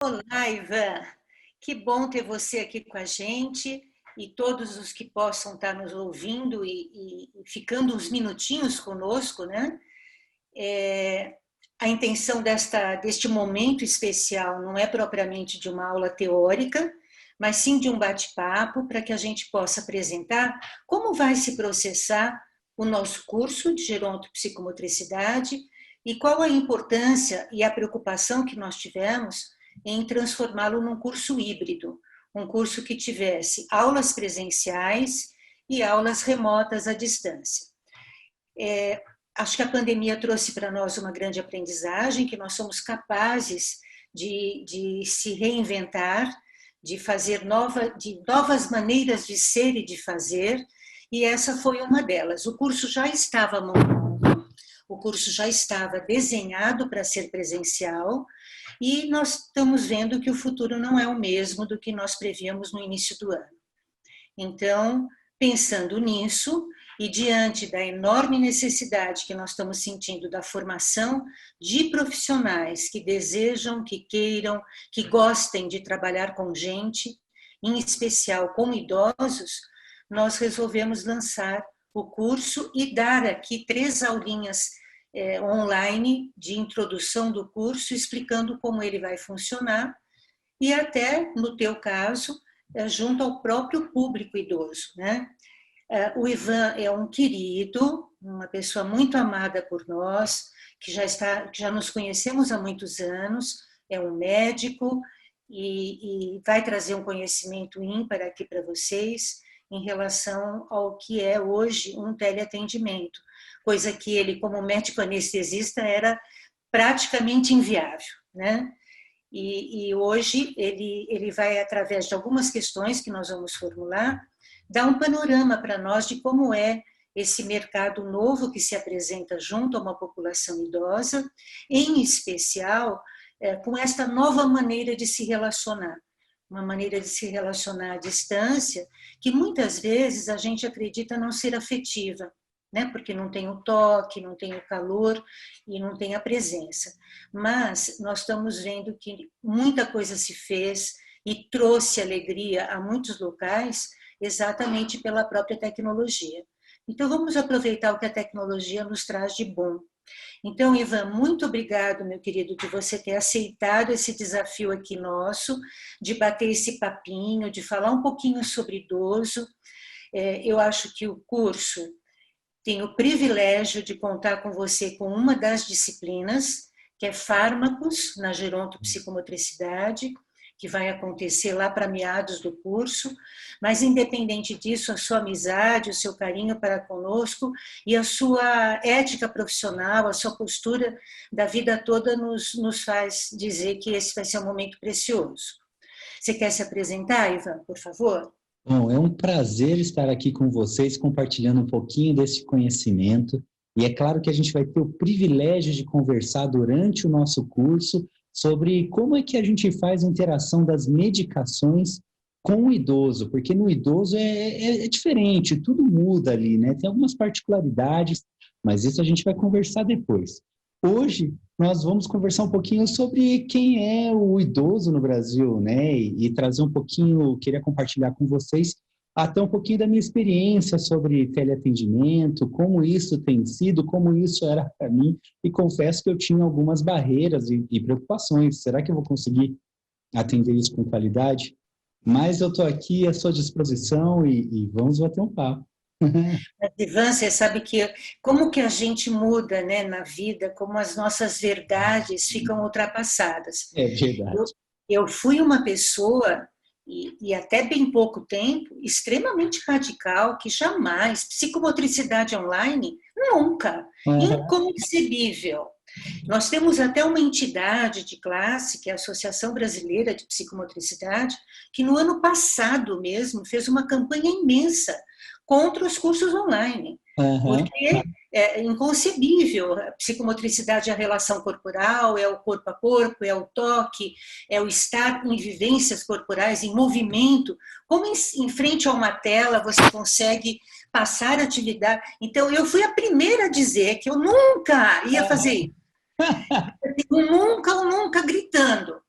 Olá, Ivan. Que bom ter você aqui com a gente e todos os que possam estar nos ouvindo e ficando uns minutinhos conosco, né? É, a intenção deste momento especial não é propriamente de uma aula teórica, mas sim de um bate-papo para que a gente possa apresentar como vai se processar o nosso curso de gerontopsicomotricidade e qual a importância e a preocupação que nós tivemos em transformá-lo num curso híbrido, um curso que tivesse aulas presenciais e aulas remotas à distância. Acho que a pandemia trouxe para nós uma grande aprendizagem, que nós somos capazes de se reinventar, de fazer novas maneiras de ser e de fazer, e essa foi uma delas. O curso já estava montado, o curso já estava desenhado para ser presencial, e nós estamos vendo que o futuro não é o mesmo do que nós prevíamos no início do ano. Então, pensando nisso, e diante da enorme necessidade que nós estamos sentindo da formação de profissionais que desejam, que queiram, que gostem de trabalhar com gente, em especial com idosos, nós resolvemos lançar o curso e dar aqui 3 aulinhas online de introdução do curso, explicando como ele vai funcionar e até, no teu caso, junto ao próprio público idoso, né? O Ivan é um querido, uma pessoa muito amada por nós, que já nos conhecemos há muitos anos, é um médico e vai trazer um conhecimento ímpar aqui para vocês em relação ao que é hoje um teleatendimento, coisa que ele, como médico anestesista, era praticamente inviável, né? E hoje ele vai, através de algumas questões que nós vamos formular, dar um panorama para nós de como é esse mercado novo que se apresenta junto a uma população idosa, em especial com esta nova maneira de se relacionar, uma maneira de se relacionar à distância, que muitas vezes a gente acredita não ser afetiva, né? Porque não tem o toque, não tem o calor e não tem a presença. Mas nós estamos vendo que muita coisa se fez e trouxe alegria a muitos locais exatamente pela própria tecnologia. Então, vamos aproveitar o que a tecnologia nos traz de bom. Então, Ivan, muito obrigado, meu querido, de você ter aceitado esse desafio aqui nosso, de bater esse papinho, de falar um pouquinho sobre idoso. Eu acho que o curso tem o privilégio de contar com você com uma das disciplinas, que é fármacos na gerontopsicomotricidade, que vai acontecer lá para meados do curso, mas independente disso, a sua amizade, o seu carinho para conosco e a sua ética profissional, a sua postura da vida toda nos faz dizer que esse vai ser um momento precioso. Você quer se apresentar, Ivan, por favor? Bom, é um prazer estar aqui com vocês, compartilhando um pouquinho desse conhecimento. E é claro que a gente vai ter o privilégio de conversar durante o nosso curso sobre como é que a gente faz a interação das medicações com o idoso, porque no idoso é diferente, tudo muda ali, né? Tem algumas particularidades, mas isso a gente vai conversar depois. Hoje, nós vamos conversar um pouquinho sobre quem é o idoso no Brasil, né? E trazer um pouquinho, queria compartilhar com vocês até um pouquinho da minha experiência sobre teleatendimento, como isso tem sido, como isso era para mim, e confesso que eu tinha algumas barreiras e preocupações. Será que eu vou conseguir atender isso com qualidade? Mas eu estou aqui à sua disposição e vamos bater um papo. Ivan, você sabe que como que a gente muda, né, na vida, como as nossas verdades ficam ultrapassadas. É verdade. Eu fui uma pessoa, e até bem pouco tempo, extremamente radical, que jamais, psicomotricidade online, nunca, Uhum. inconcebível. Nós temos até uma entidade de classe, que é a Associação Brasileira de Psicomotricidade, que no ano passado mesmo fez uma campanha imensa contra os cursos online, Uhum. porque é inconcebível. A psicomotricidade é a relação corporal, é o corpo a corpo, é o toque, é o estar em vivências corporais, em movimento. Como em frente a uma tela você consegue passar atividade. Então, eu fui a primeira a dizer que eu nunca ia fazer isso. Uhum. Eu nunca gritando.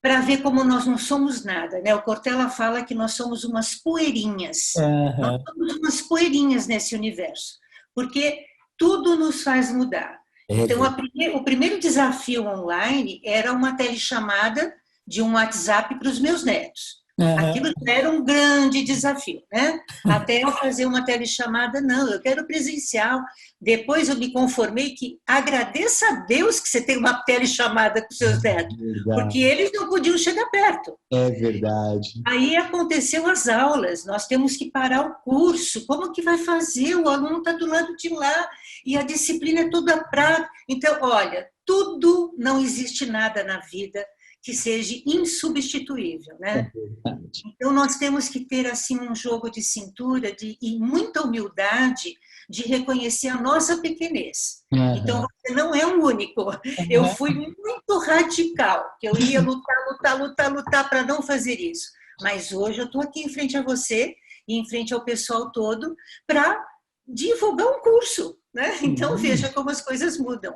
para ver como nós não somos nada, né? O Cortella fala que nós somos umas poeirinhas. Nós Aham. somos umas poeirinhas nesse universo, porque tudo nos faz mudar. É Então, verdade. o primeiro desafio online era uma telechamada de um WhatsApp para os meus netos. Aham. Aquilo era um grande desafio, né? Até eu fazer uma telechamada, não, eu quero presencial. Depois eu me conformei que agradeça a Deus que você tem uma telechamada com seus netos, porque Verdade. eles não podiam chegar perto. É verdade. Aí aconteceu as aulas, nós temos que parar o curso. Como que vai fazer? O aluno está do lado de lá e a disciplina é toda prática. Então, olha, tudo, não existe nada na vida que seja insubstituível, É né? verdade. Então, nós temos que ter assim um jogo de cintura e muita humildade de reconhecer a nossa pequenez. Então, Aham. você não é o único. Eu Aham. fui muito radical, que eu ia lutar, lutar, lutar, lutar para não fazer isso. Mas hoje eu estou aqui em frente a você e em frente ao pessoal todo para divulgar um curso, né? Então, veja Sim. como as coisas mudam.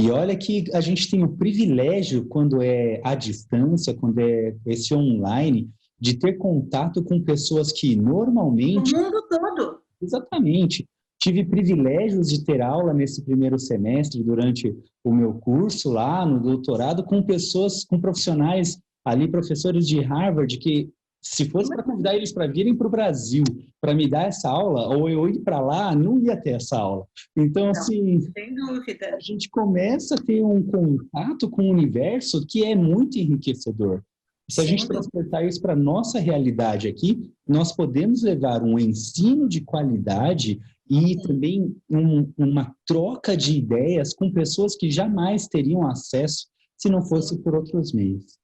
E olha que a gente tem o privilégio, quando é à distância, quando é esse online, de ter contato com pessoas que No normalmente, mundo todo. exatamente, tive privilégios de ter aula nesse primeiro semestre, durante o meu curso lá no doutorado, com pessoas, com profissionais ali, professores de Harvard, que se fosse para convidar eles para virem para o Brasil, para me dar essa aula, ou eu ir para lá, não ia ter essa aula. Então, Não, assim, sem a dúvida. gente começa a ter um contato com o universo que é muito enriquecedor. Se a gente Sem dúvida. transportar isso para a nossa realidade aqui, nós podemos levar um ensino de qualidade e também uma troca de ideias com pessoas que jamais teriam acesso se não fosse Sim. por outros meios.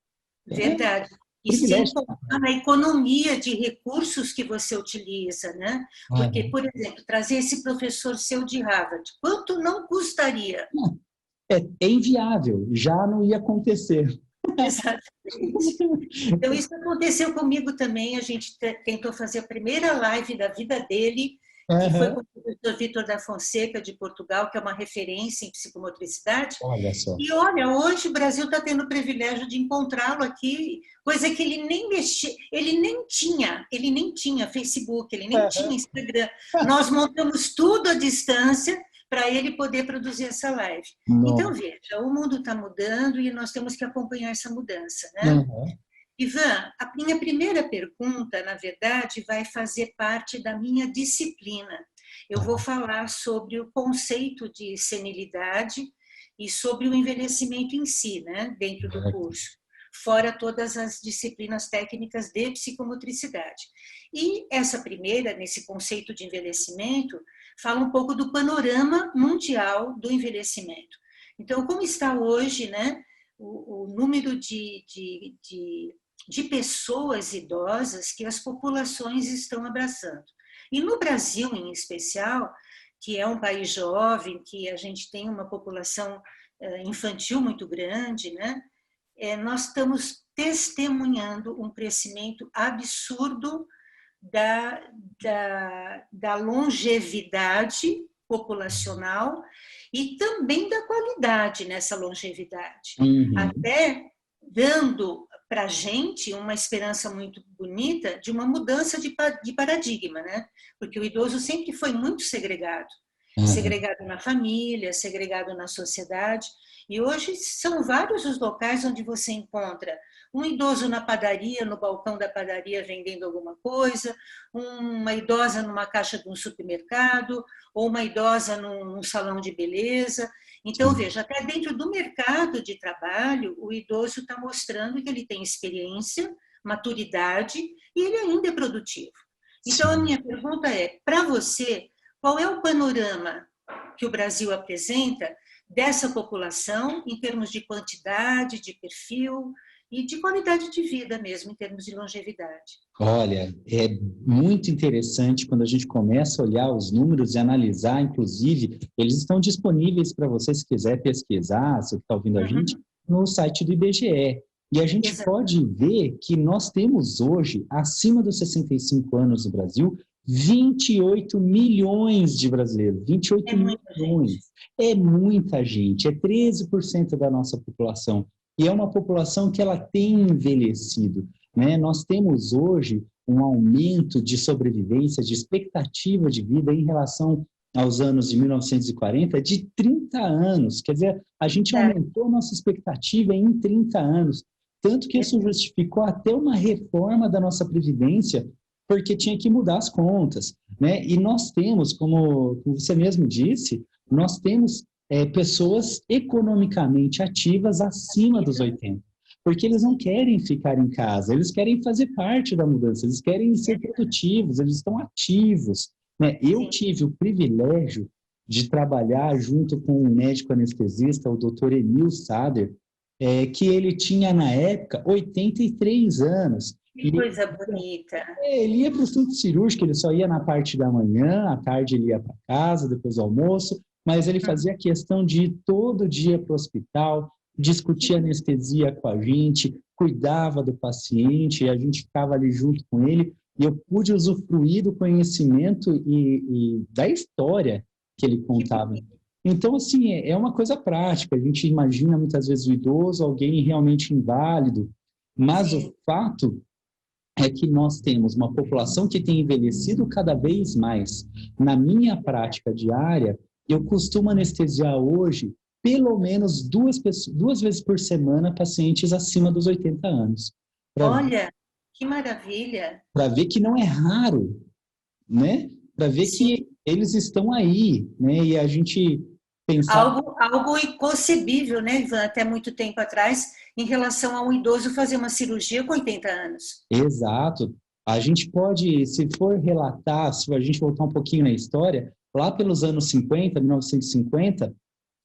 É um Verdade. E sem privilégio. contar na economia de recursos que você utiliza, né? Porque, Ah, por exemplo, trazer esse professor seu de Harvard, quanto não custaria? é inviável, já não ia acontecer. Exatamente. Então, isso aconteceu comigo também. A gente tentou fazer a primeira live da vida dele, que foi Aham. com o professor Vítor da Fonseca, de Portugal, que é uma referência em psicomotricidade. Olha só. E olha, hoje o Brasil está tendo o privilégio de encontrá-lo aqui, coisa que ele nem mexia, ele nem tinha Facebook, ele nem tinha Instagram. Nós montamos tudo à distância para ele poder produzir essa live. Então, Nossa. veja, o mundo está mudando e nós temos que acompanhar essa mudança, né? Aham. Ivan, a minha primeira pergunta, na verdade, vai fazer parte da minha disciplina. Eu vou falar sobre o conceito de senilidade e sobre o envelhecimento em si, né, dentro do curso, fora todas as disciplinas técnicas de psicomotricidade. E essa primeira, nesse conceito de envelhecimento, fala um pouco do panorama mundial do envelhecimento. Então, como está hoje, né, o número de pessoas idosas que as populações estão abraçando. E no Brasil, em especial, que é um país jovem, que a gente tem uma população infantil muito grande, né? Nós estamos testemunhando um crescimento absurdo da longevidade populacional e também da qualidade nessa longevidade. Uhum. Até dando para a gente uma esperança muito bonita de uma mudança de paradigma, né? Porque o idoso sempre foi muito segregado. Uhum. Segregado na família, segregado na sociedade. E hoje são vários os locais onde você encontra um idoso na padaria, no balcão da padaria vendendo alguma coisa, uma idosa numa caixa de um supermercado, ou uma idosa num salão de beleza. Então, veja, até dentro do mercado de trabalho, o idoso está mostrando que ele tem experiência, maturidade e ele ainda é produtivo. Então, a Sim. minha pergunta é, para você, qual é o panorama que o Brasil apresenta dessa população em termos de quantidade, de perfil e de qualidade de vida mesmo, em termos de longevidade? Olha, é muito interessante quando a gente começa a olhar os números e analisar, inclusive, eles estão disponíveis para você, se quiser pesquisar, você que está ouvindo a gente, Uhum, no site do IBGE. E a gente exatamente. pode ver que nós temos hoje, acima dos 65 anos no Brasil, 28 milhões de brasileiros. vinte e É oito muita gente. milhões. É muita gente, é 13% da nossa população. e é uma população que ela tem envelhecido, né? Nós temos hoje um aumento de sobrevivência, de expectativa de vida em relação aos anos de 1940 de 30 anos. Quer dizer, a gente aumentou nossa expectativa em 30 anos. Tanto que isso justificou até uma reforma da nossa Previdência, porque tinha que mudar as contas, né? E nós temos, como você mesmo disse, nós temos pessoas economicamente ativas acima dos 80, porque eles não querem ficar em casa, eles querem fazer parte da mudança, eles querem ser produtivos, eles estão ativos, né? Eu tive o privilégio de trabalhar junto com um médico anestesista, o Dr. Emil Sader, que ele tinha, na época, 83 anos. Que coisa bonita. Ele ia para o centro cirúrgico, ele só ia na parte da manhã, à tarde ele ia para casa, depois do almoço, mas ele fazia questão de ir todo dia para o hospital, discutir anestesia com a gente, cuidava do paciente, e a gente ficava ali junto com ele, e eu pude usufruir do conhecimento e da história que ele contava. Então, assim, é uma coisa prática. A gente imagina muitas vezes o idoso, alguém realmente inválido, mas o fato é que nós temos uma população que tem envelhecido cada vez mais. Na minha prática diária, eu costumo anestesiar hoje pelo menos duas vezes por semana pacientes acima dos 80 anos. Olha, que maravilha! Para ver que não é raro, né? Para ver que eles estão aí, né? E a gente pensar... Algo inconcebível, né, Ivan, até muito tempo atrás, em relação a um idoso fazer uma cirurgia com 80 anos. Exato. A gente pode, se for relatar, se a gente voltar um pouquinho na história, lá pelos anos 50, 1950,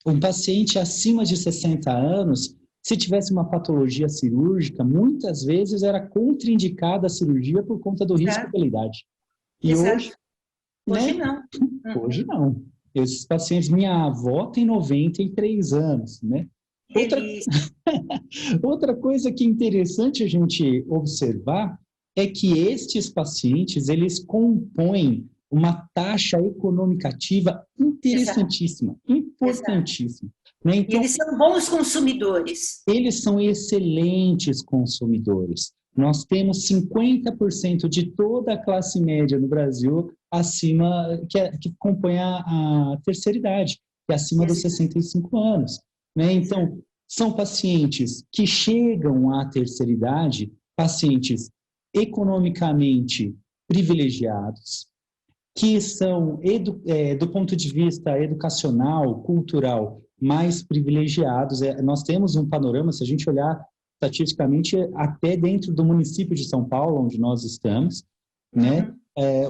um paciente acima de 60 anos, se tivesse uma patologia cirúrgica, muitas vezes era contraindicada a cirurgia por conta do risco pela idade. E hoje, hoje né? não. Hoje não. Esses pacientes, minha avó tem 93 anos, né? Outra coisa que é interessante a gente observar é que estes pacientes, eles compõem uma taxa econômica ativa interessantíssima, importantíssima. Né? Então, eles são bons consumidores. Eles são excelentes consumidores. Nós temos 50% de toda a classe média no Brasil acima, que compõe a terceira idade, que é acima dos 65 anos. Né? Então, são pacientes que chegam à terceira idade, pacientes economicamente privilegiados, que são, do ponto de vista educacional, cultural, mais privilegiados. Nós temos um panorama, se a gente olhar estatisticamente, até dentro do município de São Paulo, onde nós estamos, né,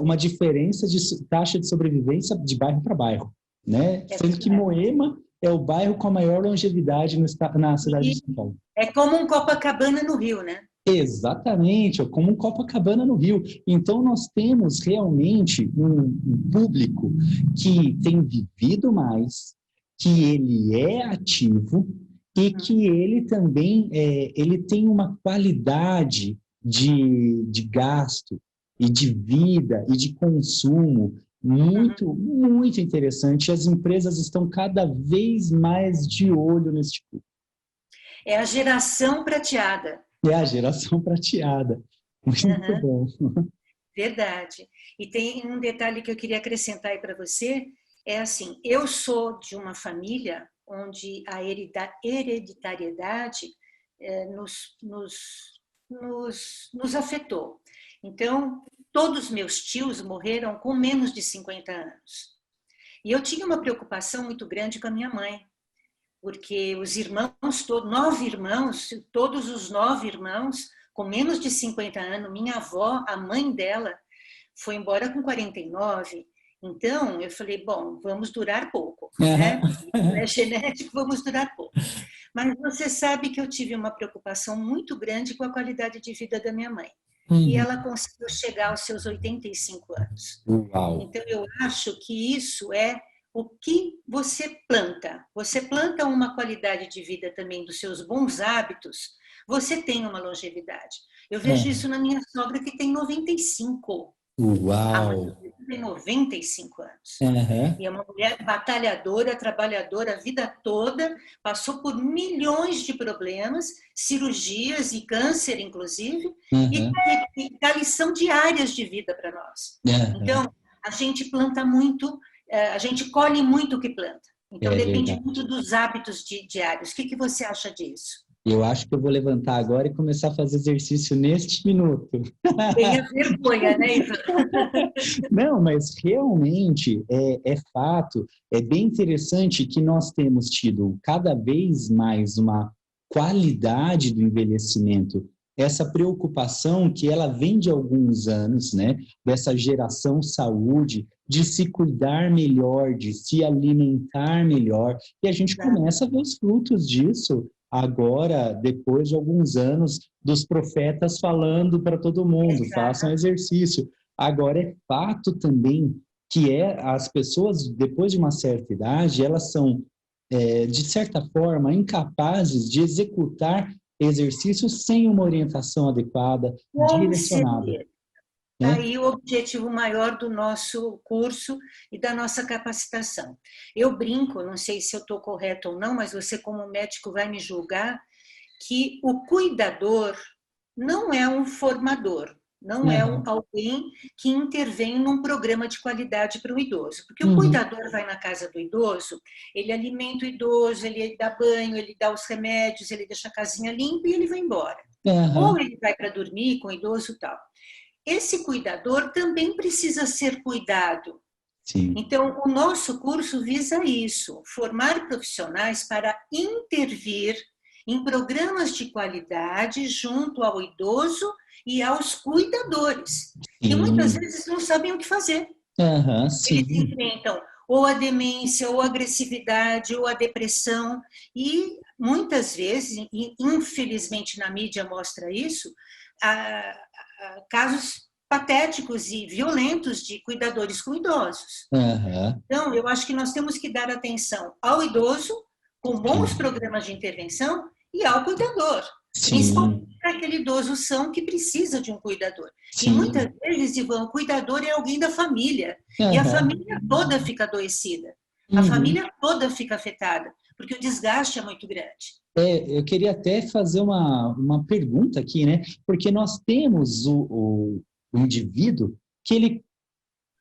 uma diferença de taxa de sobrevivência de bairro para bairro, né? Sendo que Moema é o bairro com a maior longevidade na cidade de São Paulo. É como um Copacabana no Rio, né? Exatamente, como um Copacabana no Rio. Então, nós temos realmente um público que tem vivido mais, que ele é ativo e que ele também ele tem uma qualidade de gasto e de vida e de consumo muito, muito interessante. As empresas estão cada vez mais de olho nesse tipo. É a geração prateada. É a geração prateada. Muito bom. Verdade. E tem um detalhe que eu queria acrescentar aí para você, é assim, eu sou de uma família onde a hereditariedade nos afetou. Então, todos meus tios morreram com menos de 50 anos. E eu tinha uma preocupação muito grande com a minha mãe, porque os irmãos, todos os 9 irmãos, com menos de 50 anos, minha avó, a mãe dela, foi embora com 49. Então, eu falei, bom, vamos durar pouco, né? É genético, vamos durar pouco. Mas você sabe que eu tive uma preocupação muito grande com a qualidade de vida da minha mãe. E ela conseguiu chegar aos seus 85 anos. Uau. Então, eu acho que isso é o que você planta. Você planta uma qualidade de vida também dos seus bons hábitos, você tem uma longevidade. Eu vejo isso na minha sogra, que tem 95. Uau! tem 95 anos. Aham, E é uma mulher batalhadora, trabalhadora a vida toda, passou por milhões de problemas, cirurgias e câncer, inclusive, e aham, dá lição diárias de vida para nós. aham. Então, a gente planta muito, a gente colhe muito o que planta. Então, É depende verdade. muito dos hábitos diários. O que você acha disso? Eu acho que eu vou levantar agora e começar a fazer exercício neste minuto. Tenha vergonha, né, Ivan? Não, mas realmente é fato, é bem interessante que nós temos tido cada vez mais uma qualidade do envelhecimento, essa preocupação que ela vem de alguns anos, né? Dessa geração saúde, de se cuidar melhor, de se alimentar melhor, e a gente começa a ver os frutos disso agora, depois de alguns anos dos profetas falando para todo mundo, façam Exato. exercício. Agora, é fato também que as pessoas, depois de uma certa idade, elas são, de certa forma, incapazes de executar exercícios sem uma orientação adequada, Com direcionada, certeza. Está né? aí o objetivo maior do nosso curso e da nossa capacitação. Eu brinco, não sei se eu estou correta ou não, mas você, como médico, vai me julgar, que o cuidador não é um formador, não é Uhum, alguém que intervém num programa de qualidade para o idoso. Porque o uhum, cuidador vai na casa do idoso, ele alimenta o idoso, ele dá banho, ele dá os remédios, ele deixa a casinha limpa e ele vai embora. Ou uhum, ele vai para dormir com o idoso e tal. Esse cuidador também precisa ser cuidado. sim. Então, o nosso curso visa isso, formar profissionais para intervir em programas de qualidade junto ao idoso e aos cuidadores, que muitas Sim, vezes não sabem o que fazer. uhum, Eles sim. enfrentam ou a demência, ou a agressividade, ou a depressão, e muitas vezes, e infelizmente na mídia mostra isso, casos patéticos e violentos de cuidadores com idosos. Uhum, Então, eu acho que nós temos que dar atenção ao idoso, com bons sim, programas de intervenção, e ao cuidador, principalmente sim, para aquele idoso são que precisa de um cuidador. E muitas sim. vezes, Ivan, o cuidador é alguém da família, e a Uhum, família toda fica adoecida, a uhum. família toda fica afetada, porque o desgaste é muito grande. Eu queria até fazer uma pergunta aqui, né? Porque nós temos o indivíduo que ele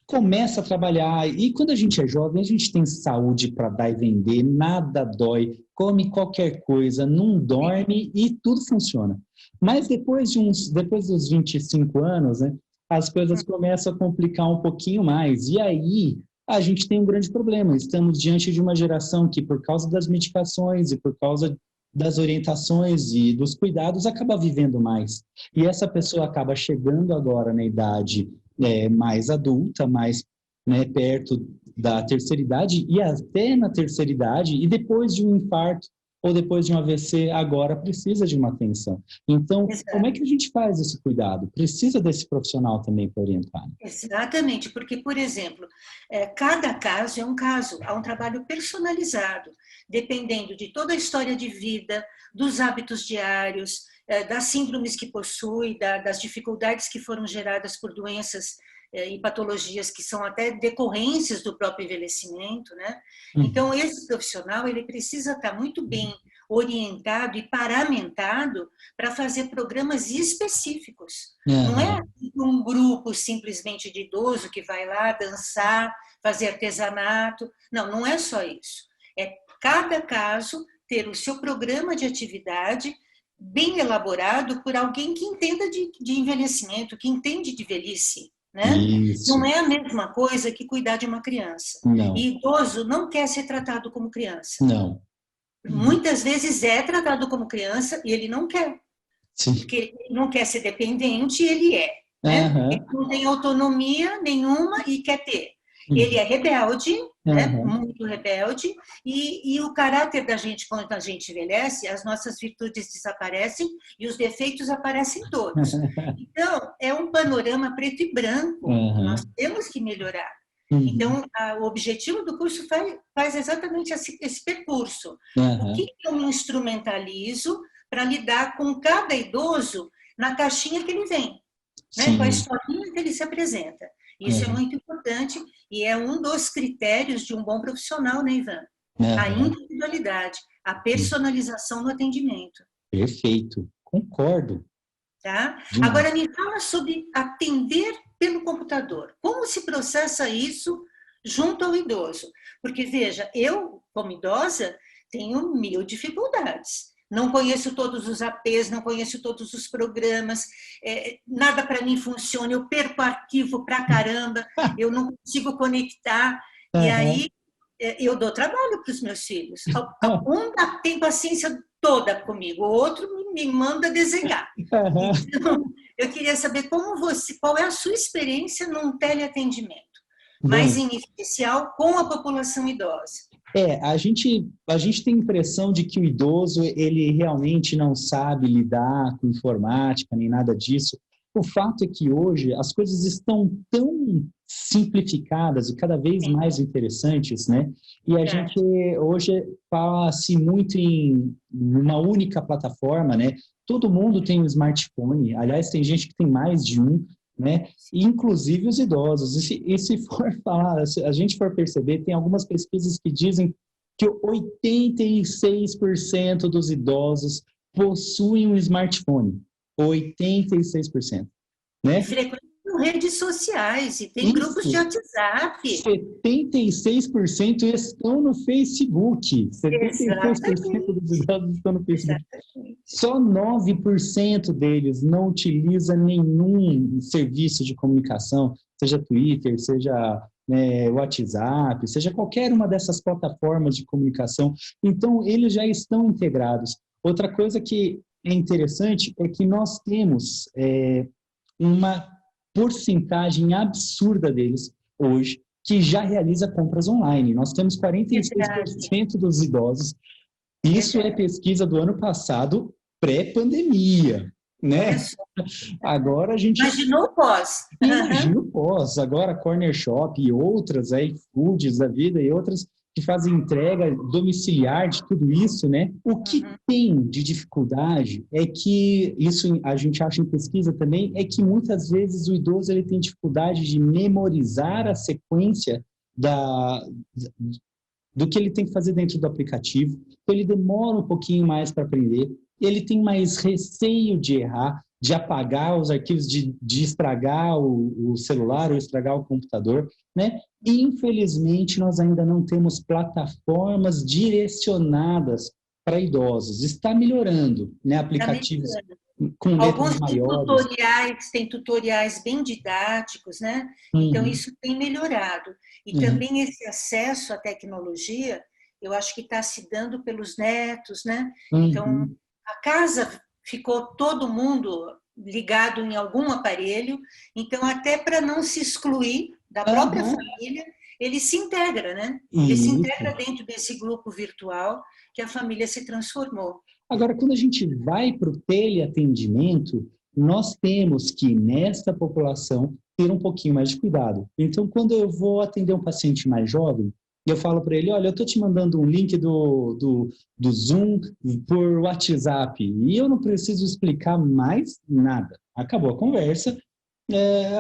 começa a trabalhar e quando a gente é jovem, a gente tem saúde para dar e vender, nada dói, come qualquer coisa, não dorme e tudo funciona. Mas depois dos 25 anos, né, as coisas começam a complicar um pouquinho mais. E aí a gente tem um grande problema. Estamos diante de uma geração que, por causa das medicações e por causa das orientações e dos cuidados, acaba vivendo mais. E essa pessoa acaba chegando agora na idade mais adulta, mais, né, perto da terceira idade e até na terceira idade e depois de um infarto ou depois de um AVC, agora precisa de uma atenção. Então, como é que a gente faz esse cuidado? Precisa desse profissional também para orientar. Exatamente, porque, por exemplo, cada caso é um caso, há um trabalho personalizado, dependendo de toda a história de vida, dos hábitos diários, das síndromes que possui, das dificuldades que foram geradas por doenças e patologias que são até decorrências do próprio envelhecimento, né? Uhum. Então, esse profissional, ele precisa estar muito bem orientado e paramentado para fazer programas específicos. Não é Uhum. um grupo simplesmente de idoso que vai lá dançar, fazer artesanato. Não, não é só isso. É cada caso ter o seu programa de atividade bem elaborado por alguém que entenda de envelhecimento, que entende de velhice. Né? Não Isso. é a mesma coisa que cuidar de uma criança. Não, E idoso não quer ser tratado como criança. não. Uhum. Muitas vezes é tratado como criança e ele não quer, Sim. porque ele não quer ser dependente, ele é, né? Ele Aham. não tem autonomia nenhuma e quer ter. Ele Uhum. é rebelde, né? Aham. Muito rebelde, e o caráter da gente, quando a gente envelhece, as nossas virtudes desaparecem e os defeitos aparecem todos. Então, é um panorama preto e branco, nós Aham. temos que melhorar. Uhum. Então, o objetivo do curso faz exatamente esse percurso. O que Aham. eu me instrumentalizo para lidar com cada idoso na caixinha que ele vem, né? Com a Sim. historinha que ele se apresenta. Isso é muito importante e é um dos critérios de um bom profissional, né, Ivan? A Aham. individualidade, a personalização no atendimento, Perfeito, concordo. tá? Demais. Agora me fala sobre atender pelo computador. Como se processa isso junto ao idoso? Porque veja, eu, como idosa, tenho 1000 dificuldades. Não conheço todos os APs, não conheço todos os programas, nada para mim funciona, eu perco arquivo pra caramba, eu não consigo conectar, e Aham. aí eu dou trabalho para os meus filhos. Um tem paciência toda comigo, o outro me manda desenhar. Aham. Então, eu queria saber qual é a sua experiência num teleatendimento, mas Bom, em especial com a população idosa. a gente tem a impressão de que o idoso, ele realmente não sabe lidar com informática, nem nada disso. O fato é que hoje as coisas estão tão simplificadas e cada vez Sim, mais interessantes, né? E a gente verdade. hoje fala-se muito em uma única plataforma, né? Todo mundo tem um smartphone, aliás, tem gente que tem mais de um, né? Inclusive os idosos. E se for falar, se a gente for perceber, tem algumas pesquisas que dizem que 86% dos idosos possuem um smartphone. 86%, E né? frequentam redes sociais, e tem grupos de Isso, WhatsApp. 76% estão no Facebook. 76% dos Exatamente, idosos estão no Facebook. exatamente. Só 9% deles não utiliza nenhum serviço de comunicação, seja Twitter, seja WhatsApp, seja qualquer uma dessas plataformas de comunicação. Então, eles já estão integrados. Outra coisa que é interessante é que nós temos uma porcentagem absurda deles hoje que já realiza compras online. Nós temos Verdade, 46% dos idosos. Isso é verdade. pesquisa do ano passado, pré-pandemia, Olha né? só. Agora a gente Imaginou o pós? Aham. imagina o pós, agora Corner Shop e outras aí, Foods da vida e outras que fazem entrega domiciliar de tudo isso, né? O que Uhum. tem de dificuldade é que, isso a gente acha em pesquisa também, é que muitas vezes o idoso ele tem dificuldade de memorizar a sequência da, do que ele tem que fazer dentro do aplicativo. Então, ele demora um pouquinho mais para aprender, ele tem mais receio de errar, de apagar os arquivos, de estragar o celular ou estragar o computador, né? E, infelizmente, nós ainda não temos plataformas direcionadas para idosos. Está melhorando, né? Está Aplicativos melhorando. com letras Alguns maiores. têm tutoriais bem didáticos, né? Então, Uhum, isso tem melhorado. E uhum, também esse acesso à tecnologia, eu acho que está se dando pelos netos, né? Então, uhum, a casa ficou todo mundo ligado em algum aparelho, então, até para não se excluir da própria uhum. família, ele se integra, né? Ele se Isso. integra dentro desse grupo virtual que a família se transformou. Agora, quando a gente vai para o teleatendimento, nós temos que, nesta população, ter um pouquinho mais de cuidado. Então, quando eu vou atender um paciente mais jovem, eu falo para ele, olha, eu estou te mandando um link do Zoom por WhatsApp e eu não preciso explicar mais nada. Acabou a conversa,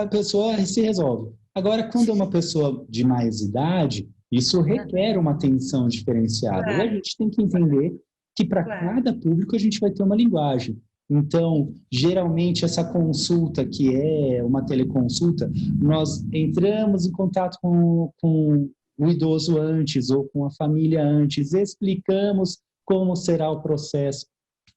a pessoa se resolve. Agora, quando é uma pessoa de mais idade, isso requer uma atenção diferenciada. E a Claro, gente tem que entender que para claro. cada público a gente vai ter uma linguagem. Então, geralmente, essa consulta, que é uma teleconsulta, nós entramos em contato com o idoso antes ou com a família antes, explicamos como será o processo,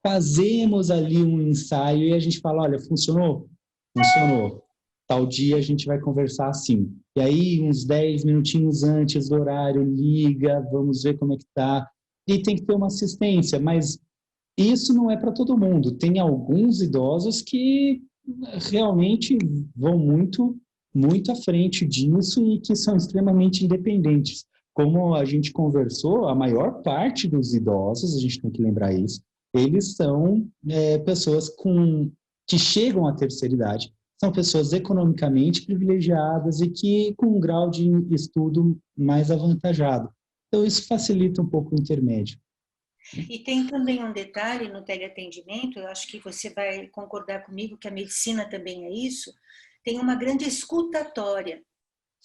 fazemos ali um ensaio e a gente fala, olha, funcionou? Funcionou. Tal dia a gente vai conversar assim. E aí, uns 10 minutinhos antes do horário, liga, vamos ver como é que tá. E tem que ter uma assistência, mas isso não é para todo mundo. Tem alguns idosos que realmente vão muito, muito à frente disso e que são extremamente independentes. Como a gente conversou, a maior parte dos idosos, a gente tem que lembrar isso, eles são pessoas que chegam à terceira idade, são pessoas economicamente privilegiadas e que com um grau de estudo mais avantajado. Então, isso facilita um pouco o intermédio. E tem também um detalhe no teleatendimento, eu acho que você vai concordar comigo que a medicina também é isso, tem uma grande escutatória.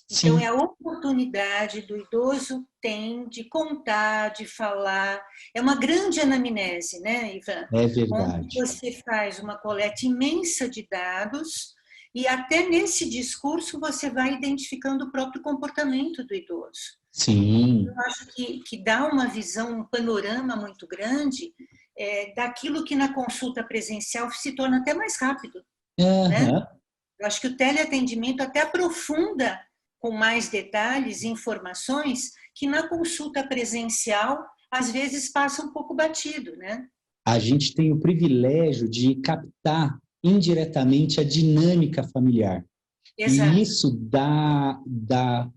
Então, Sim, é a oportunidade do idoso tem de contar, de falar. É uma grande anamnese, né, Ivan? é Onde verdade. você faz uma coleta imensa de dados e até nesse discurso você vai identificando o próprio comportamento do idoso. Eu Sim. acho que dá uma visão, um panorama muito grande daquilo que na consulta presencial se torna até mais rápido, né? Aham. Eu acho que o teleatendimento até aprofunda com mais detalhes, informações, que na consulta presencial, às vezes, passa um pouco batido, né? A gente tem o privilégio de captar indiretamente a dinâmica familiar. E Exato. isso dá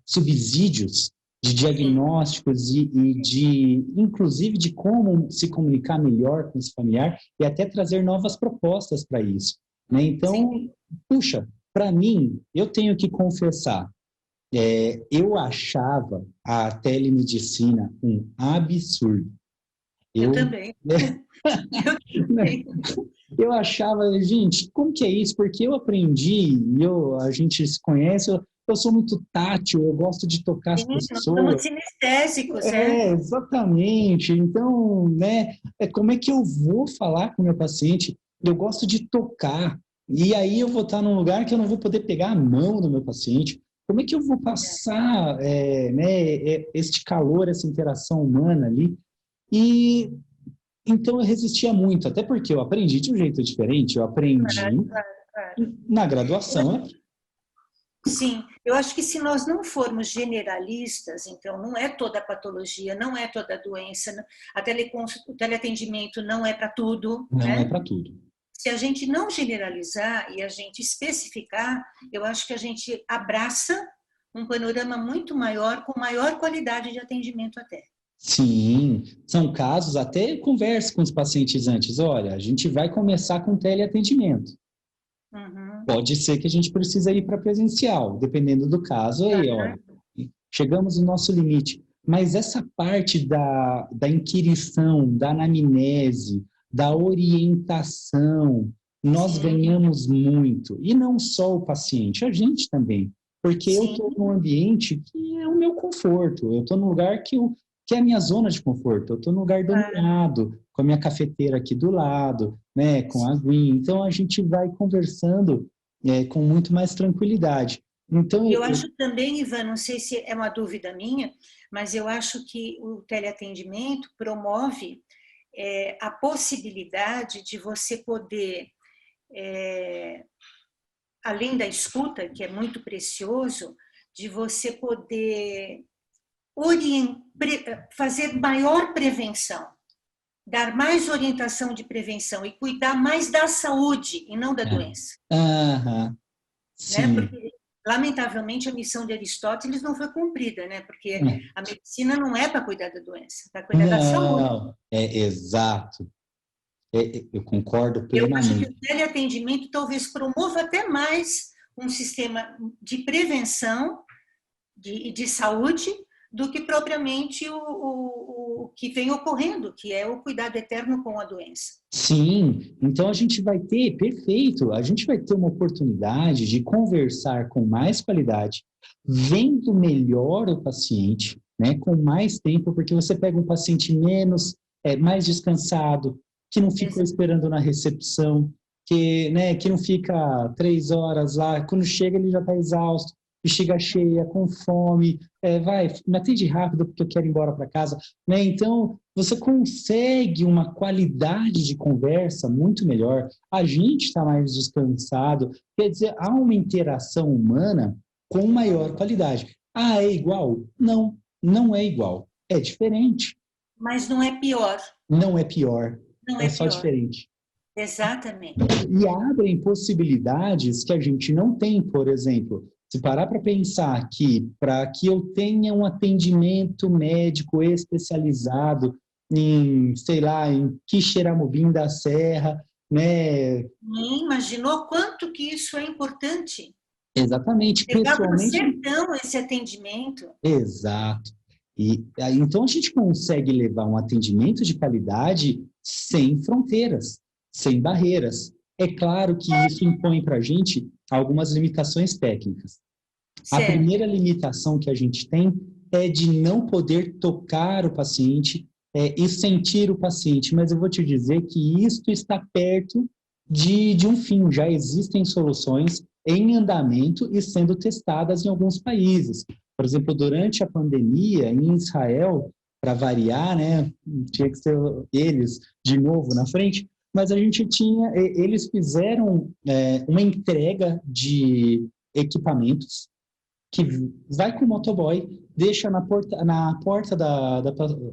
subsídios de Sim, diagnósticos inclusive, de como se comunicar melhor com esse familiar e até trazer novas propostas para isso. Né? sim. Então, puxa, para mim, eu tenho que confessar, eu achava a telemedicina um absurdo. Eu Eu, também. Eu também. eu achava, gente, como que é isso? Porque eu aprendi, a gente se conhece, eu sou muito tátil, eu gosto de tocar as Sim, nós somos pessoas. sinestésicos, é? É, exatamente. Então, né, como é que eu vou falar com o meu paciente? Eu gosto de tocar. E aí eu vou estar num lugar que eu não vou poder pegar a mão do meu paciente. Como é que eu vou passar, né, este calor, essa interação humana ali? E então eu resistia muito, até porque eu aprendi de um jeito diferente. Eu aprendi Claro, claro, claro. na graduação. Sim, eu acho que se nós não formos generalistas, então não é toda patologia, não é toda doença, o teleatendimento não é para tudo, Não é né? para tudo. Se a gente não generalizar e a gente especificar, eu acho que a gente abraça um panorama muito maior, com maior qualidade de atendimento até. Sim, são casos, até converso com os pacientes antes. Olha, a gente vai começar com teleatendimento. Uhum. Pode ser que a gente precise ir para presencial, dependendo do caso. Aí, olha, chegamos no nosso limite. Mas essa parte da inquirição, da anamnese, da orientação, nós Sim, ganhamos muito. E não só o paciente, a gente também. Porque eu sim, estou num ambiente que é o meu conforto. Eu estou num lugar que é a minha zona de conforto. Eu estou num lugar claro. dominado, com a minha cafeteira aqui do lado, né, com a aguinha. Então, a gente vai conversando com muito mais tranquilidade. Então, E eu acho também, Ivan, não sei se é uma dúvida minha, mas eu acho que o teleatendimento promove a possibilidade de você poder, além da escuta, que é muito precioso, de você poder fazer maior prevenção, dar mais orientação de prevenção e cuidar mais da saúde e não da doença, aham, né? sim, Porque lamentavelmente a missão de Aristóteles não foi cumprida, né? Porque é. a medicina não é para cuidar da doença, é para cuidar da saúde. Não, é exato. Eu concordo Eu acho que plenamente. o teleatendimento talvez promova até mais um sistema de prevenção de saúde do que propriamente o que vem ocorrendo, que é o cuidado eterno com a doença. Sim, então a gente vai ter, perfeito, a gente vai ter uma oportunidade de conversar com mais qualidade, vendo melhor o paciente, né, com mais tempo, porque você pega um paciente mais descansado, que não ficou Exato. esperando na recepção, que não fica 3 horas lá, quando chega ele já está exausto, bexiga cheia, com fome, me atende rápido porque eu quero ir embora para casa, né? Então, você consegue uma qualidade de conversa muito melhor, a gente está mais descansado, quer dizer, há uma interação humana com maior qualidade. Ah, é igual? Não, não é igual. É diferente, Mas não é pior, não é pior, não é é só pior. diferente. Exatamente. E abrem possibilidades que a gente não tem, por exemplo, se parar para pensar que para que eu tenha um atendimento médico especializado em, sei lá, em Quixeramobim da Serra, né? Imaginou quanto que isso é importante? Exatamente, Levar para o pessoalmente, sertão esse atendimento. exato. E aí, então a gente consegue levar um atendimento de qualidade sem fronteiras, sem barreiras. É claro que isso impõe para a gente algumas limitações técnicas. A Certo. primeira limitação que a gente tem é de não poder tocar o paciente e sentir o paciente, mas eu vou te dizer que isto está perto de um fim. Já existem soluções em andamento e sendo testadas em alguns países. Por exemplo, durante a pandemia, em Israel, para variar, né, tinha que ser eles de novo na frente, mas a gente tinha, eles fizeram uma entrega de equipamentos que vai com o motoboy, deixa na porta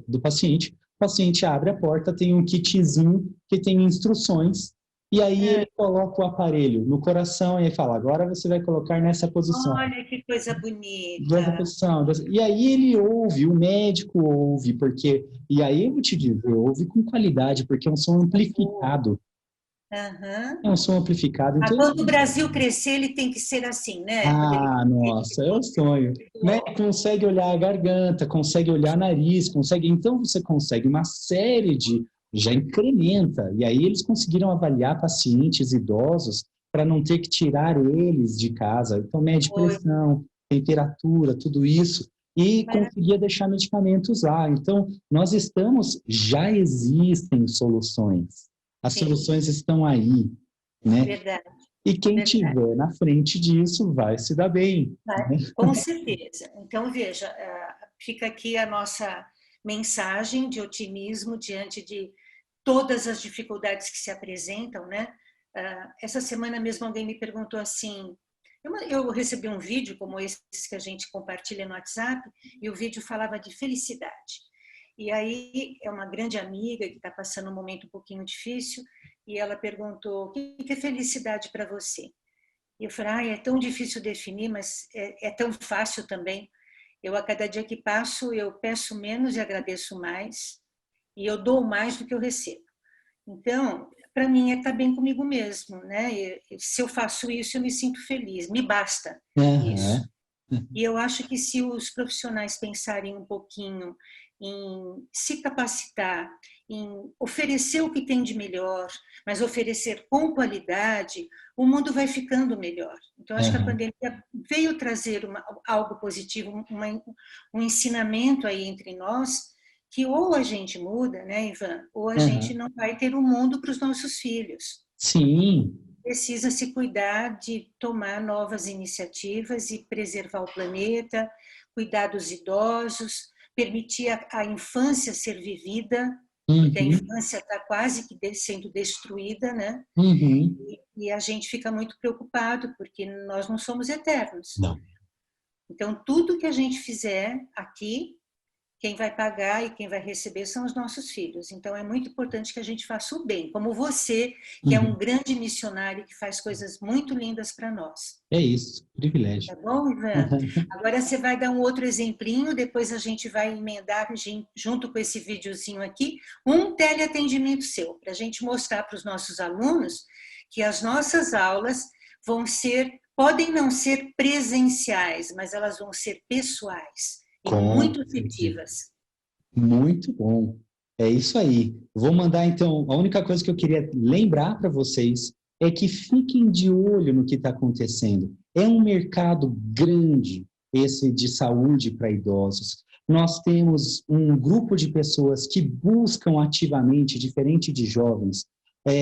do paciente, o paciente abre a porta, tem um kitzinho que tem instruções, e aí ele coloca o aparelho no coração e fala, agora você vai colocar nessa posição. Olha que coisa Dessa bonita. posição. E aí ele ouve, o médico ouve, porque... E aí eu vou te dizer, ouve com qualidade, porque é um som amplificado. Uhum. É um som amplificado, Ah, então... quando o Brasil crescer, ele tem que ser assim, né? Quando ele Ah, nossa, é o sonho. Né? Consegue olhar a garganta, consegue olhar nariz, consegue. Então você consegue uma série de. Já incrementa. E aí eles conseguiram avaliar pacientes idosos para não ter que tirar eles de casa. Então, mede Foi. pressão, temperatura, tudo isso. E conseguia deixar medicamentos lá. Então, nós estamos. Já existem soluções. As Sim, soluções estão aí. Né? verdade, E quem verdade. tiver na frente disso vai se dar bem. Né? Com certeza. Então, veja, fica aqui a nossa mensagem de otimismo diante de todas as dificuldades que se apresentam, né? Essa semana mesmo alguém me perguntou assim, eu recebi um vídeo como esse que a gente compartilha no WhatsApp, e o vídeo falava de felicidade. E aí é uma grande amiga que está passando um momento um pouquinho difícil, e ela perguntou, o que é felicidade para você? E eu falei, é tão difícil definir, mas é tão fácil também. Eu, a cada dia que passo, eu peço menos e agradeço mais, e eu dou mais do que eu recebo. Então, para mim, é estar bem comigo mesmo, né? E se eu faço isso, eu me sinto feliz, me basta isso. Uhum. E eu acho que se os profissionais pensarem um pouquinho em se capacitar, em oferecer o que tem de melhor, mas oferecer com qualidade, o mundo vai ficando melhor. Então, acho que a Uhum. pandemia veio trazer algo positivo, um ensinamento aí entre nós, que ou a gente muda, né, Ivan, ou a gente Uhum. não vai ter um mundo para os nossos filhos. Sim, Precisa se cuidar de tomar novas iniciativas e preservar o planeta, cuidar dos idosos, permitir a infância ser vivida, porque a uhum. infância está quase que sendo destruída, né? Uhum. E a gente fica muito preocupado, porque nós não somos eternos. Não. Então, tudo que a gente fizer aqui, quem vai pagar e quem vai receber são os nossos filhos. Então, é muito importante que a gente faça o bem, como você, que é um Uhum. grande missionário que faz coisas muito lindas para nós. É isso, privilégio. Tá bom, Ivan? Agora você vai dar um outro exemplinho, depois a gente vai emendar junto com esse videozinho aqui, um teleatendimento seu, para a gente mostrar para os nossos alunos que as nossas aulas podem não ser presenciais, mas elas vão ser pessoais e Com muito certeza. efetivas. Muito bom. É isso aí. Vou mandar então. A única coisa que eu queria lembrar para vocês é que fiquem de olho no que está acontecendo. É um mercado grande esse de saúde para idosos. Nós temos um grupo de pessoas que buscam ativamente, diferente de jovens,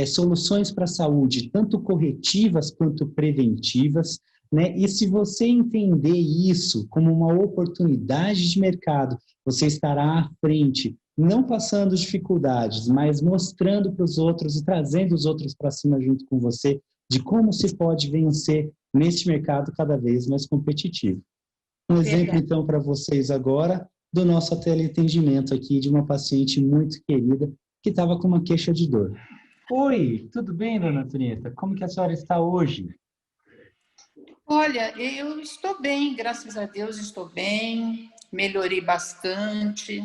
soluções para a saúde, tanto corretivas quanto preventivas, né? E se você entender isso como uma oportunidade de mercado, você estará à frente, não passando dificuldades, mas mostrando para os outros e trazendo os outros para cima junto com você, de como se pode vencer neste mercado cada vez mais competitivo. Um exemplo, Verdade. então, para vocês agora, do nosso teleatendimento aqui, de uma paciente muito querida, que estava com uma queixa de dor. Oi, tudo bem, dona Antonieta? Como que a senhora está hoje? Olha, eu estou bem, graças a Deus estou bem, melhorei bastante,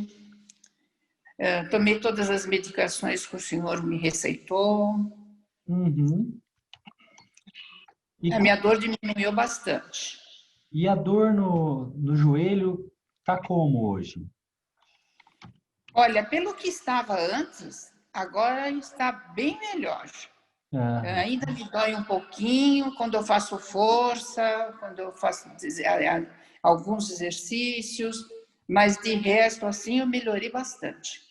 tomei todas as medicações que o senhor me receitou, Uhum. E, a minha dor diminuiu bastante. e a dor no joelho tá como hoje? Olha, pelo que estava antes, agora está bem melhor. Ah, Ainda me dói um pouquinho quando eu faço força, quando eu faço alguns exercícios, mas de resto, assim, eu melhorei bastante.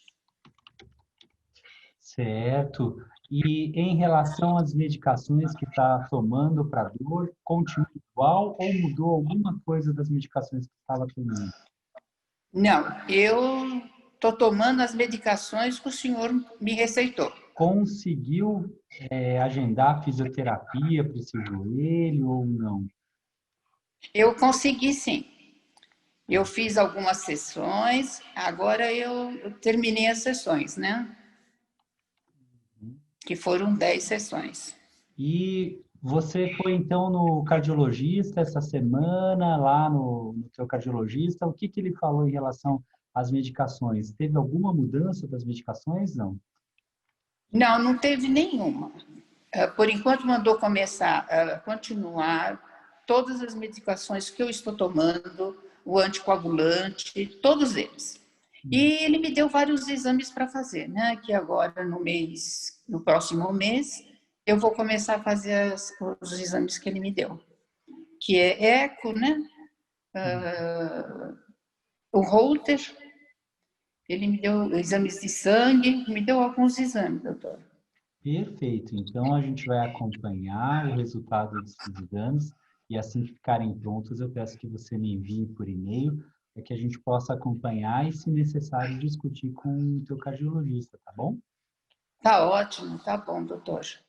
certo. E em relação às medicações que está tomando para dor, continua igual ou mudou alguma coisa das medicações que estava tomando? Não, eu estou tomando as medicações que o senhor me receitou. Conseguiu, agendar fisioterapia para esse joelho ou não? Eu consegui, sim. Eu fiz algumas sessões, agora eu terminei as sessões, né? Que foram 10 sessões. E você foi então no cardiologista essa semana, lá no teu cardiologista, o que que ele falou em relação às medicações? Teve alguma mudança das medicações? Não. Não, não teve nenhuma. Por enquanto, mandou começar a continuar todas as medicações que eu estou tomando, o anticoagulante, todos eles. E ele me deu vários exames para fazer, né? Que agora no próximo mês, eu vou começar a fazer os exames que ele me deu, que é eco, né? O Holter, ele me deu exames de sangue, me deu alguns exames, doutor. Perfeito. Então a gente vai acompanhar o resultado desses exames e assim que ficarem prontos, eu peço que você me envie por e-mail para que a gente possa acompanhar e, se necessário, discutir com o teu cardiologista, tá bom? Tá ótimo, tá bom, doutor.